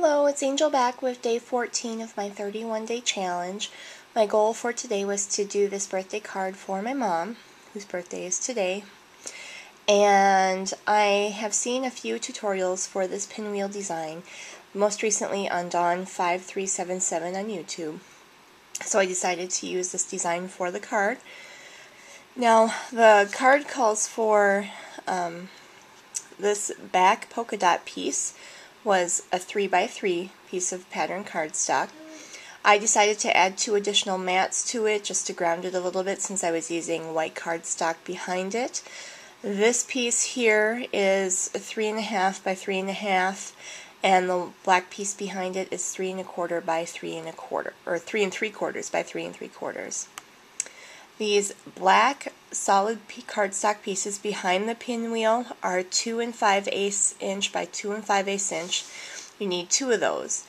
Hello, it's Angel back with day 14 of my 31-day challenge. My goal for today was to do this birthday card for my mom, whose birthday is today. And I have seen a few tutorials for this pinwheel design, most recently on Dawn5377 on YouTube. So I decided to use this design for the card. Now, the card calls for this back polka dot piece was a 3x3 piece of pattern cardstock. I decided to add 2 additional mats to it just to ground it a little bit since I was using white cardstock behind it. This piece here is 3.5 by 3.5, and the black piece behind it is 3.25 by 3.25, or 3 3/4 by 3 3/4. These black solid cardstock pieces behind the pinwheel are 2 5/8 inch by 2 5/8 inch. You need 2 of those.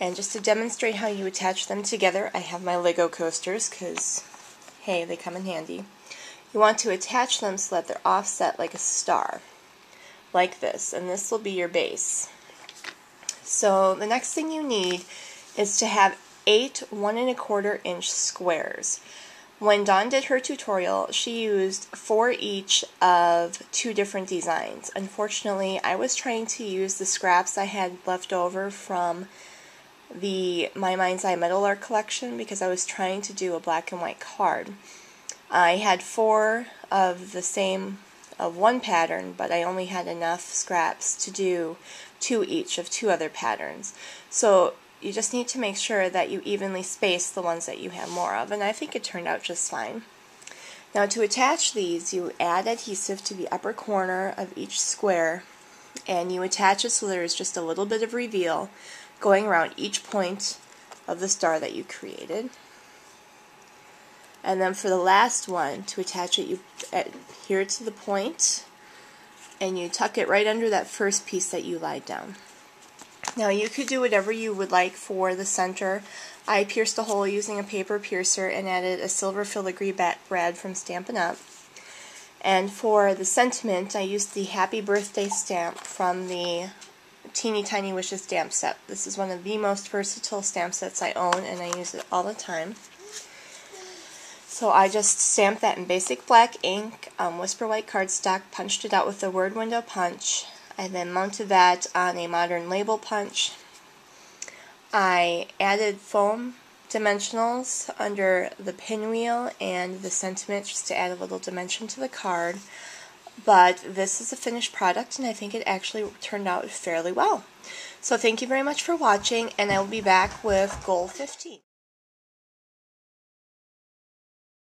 And just to demonstrate how you attach them together, I have my Lego coasters because, hey, they come in handy. You want to attach them so that they're offset like a star, like this, and this will be your base. So the next thing you need is to have 8 1 1/4 inch squares. When Dawn did her tutorial, she used 4 each of 2 different designs. Unfortunately, I was trying to use the scraps I had left over from the My Mind's Eye Metal Art collection because I was trying to do a black and white card. I had 4 of the same, of one pattern, but I only had enough scraps to do 2 each of 2 other patterns. So you just need to make sure that you evenly space the ones that you have more of, and I think it turned out just fine. Now to attach these, you add adhesive to the upper corner of each square, and you attach it so there is just a little bit of reveal going around each point of the star that you created. And then for the last one, to attach it, you adhere to the point, and you tuck it right under that first piece that you laid down. Now you could do whatever you would like for the center. I pierced a hole using a paper piercer and added a silver filigree brad from Stampin' Up. And for the sentiment, I used the Happy Birthday stamp from the Teeny Tiny Wishes stamp set. This is one of the most versatile stamp sets I own, and I use it all the time. So I just stamped that in basic black ink, Whisper White cardstock, punched it out with the word window punch. I then mounted that on a modern label punch. I added foam dimensionals under the pinwheel and the sentiment just to add a little dimension to the card. But this is a finished product, and I think it actually turned out fairly well. So thank you very much for watching, and I will be back with Goal 15.